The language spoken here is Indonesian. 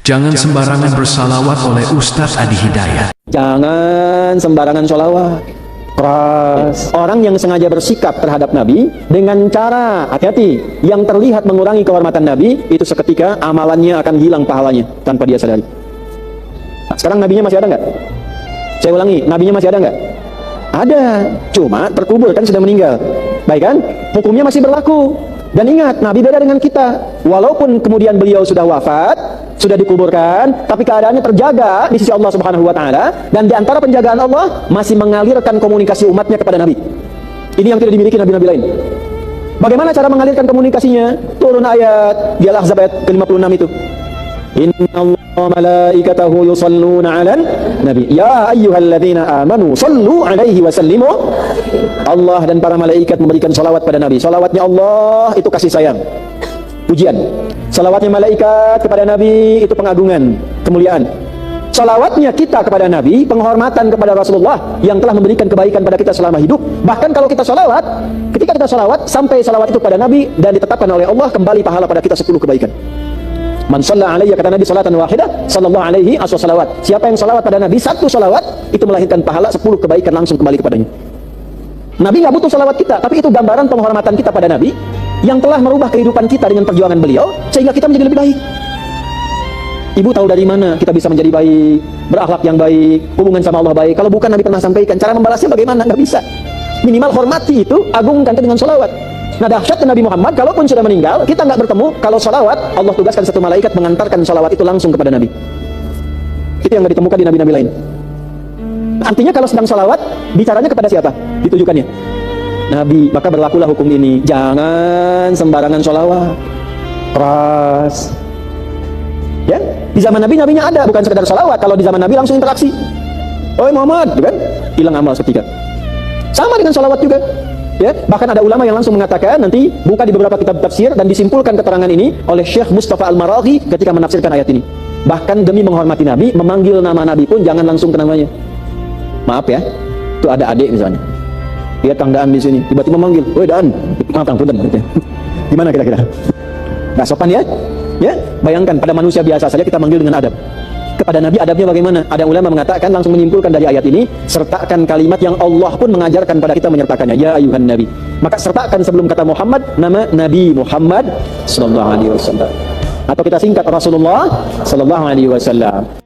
Jangan sembarangan bersalawat oleh Ustadz Adi Hidayat. Jangan sembarangan sholawat. Keras. Orang yang sengaja bersikap terhadap Nabi dengan cara hati-hati yang terlihat mengurangi kehormatan Nabi, itu seketika amalannya akan hilang pahalanya tanpa dia sadari. Sekarang nabinya masih ada nggak? Saya ulangi, nabinya masih ada nggak? Ada, cuma terkubur kan, sudah meninggal. Baik kan? Hukumnya masih berlaku. Dan ingat, Nabi beda dengan kita. Walaupun kemudian beliau sudah wafat, sudah dikuburkan, tapi keadaannya terjaga di sisi Allah Subhanahu wa taala, dan di antara penjagaan Allah masih mengalirkan komunikasi umatnya kepada Nabi. Ini yang tidak dimiliki nabi-nabi lain. Bagaimana cara mengalirkan komunikasinya? Turun ayat di Al-Ahzab ayat ke-56 itu. Innallaha malaikatahu yusalluna 'alan nabi ya ayyuhalladzina amanu sallu 'alaihi wa sallimu. Allah dan para malaikat memberikan salawat pada Nabi. Salawatnya Allah itu kasih sayang, pujian. Salawatnya malaikat kepada Nabi itu pengagungan, kemuliaan. Salawatnya kita kepada Nabi, penghormatan kepada Rasulullah yang telah memberikan kebaikan pada kita selama hidup. Bahkan kalau kita salawat, ketika kita salawat, sampai salawat itu pada Nabi dan ditetapkan oleh Allah, kembali pahala pada kita 10 kebaikan. Man shalla alayya, kata Nabi, salatan wahidah sallallahu alaihi aswa salawat. Siapa yang salawat pada Nabi, 1 salawat, itu melahirkan pahala 10 kebaikan langsung kembali kepadanya. Nabi nggak butuh salawat kita, tapi itu gambaran penghormatan kita pada Nabi yang telah merubah kehidupan kita dengan perjuangan beliau sehingga kita menjadi lebih baik. Ibu tahu dari mana kita bisa menjadi baik, berakhlak yang baik, hubungan sama Allah baik? Kalau bukan Nabi pernah sampaikan, cara membalasnya bagaimana? Nggak bisa. Minimal hormati itu, agungkan itu dengan salawat. Nah, dahsyatnya Nabi Muhammad, kalaupun sudah meninggal, kita nggak bertemu, kalau salawat, Allah tugaskan 1 malaikat mengantarkan salawat itu langsung kepada Nabi. Itu yang nggak ditemukan di nabi-nabi lain. Artinya kalau sedang salawat, bicaranya kepada siapa? Ditujukannya Nabi. Maka berlakulah hukum ini. Jangan sembarangan salawat. Keras. Ya, di zaman Nabi, nabinya ada, bukan sekedar salawat. Kalau di zaman Nabi langsung interaksi. Oi Muhammad, kan? Hilang amal seketika. Sama dengan salawat juga. Ya, bahkan ada ulama yang langsung mengatakan, nanti buka di beberapa kitab tafsir dan disimpulkan keterangan ini oleh Syekh Mustafa Al-Maraghi ketika menafsirkan ayat ini. Bahkan demi menghormati Nabi, memanggil nama Nabi pun jangan langsung ke namanya. Maaf ya, itu ada adik misalnya. Lihat Kang Daan di sini, tiba-tiba manggil, "Woi Daan, maaf Kang Punten." Gimana kira-kira? Nggak sopan ya? Ya, bayangkan pada manusia biasa saja kita manggil dengan adab. Kepada Nabi adabnya bagaimana? Ada ulama mengatakan, langsung menyimpulkan dari ayat ini, sertakan kalimat yang Allah pun mengajarkan pada kita menyertakannya. Ya ayuhan Nabi. Maka sertakan sebelum kata Muhammad, nama Nabi Muhammad sallallahu alaihi wasallam. Atau kita singkat Rasulullah sallallahu alaihi wasallam.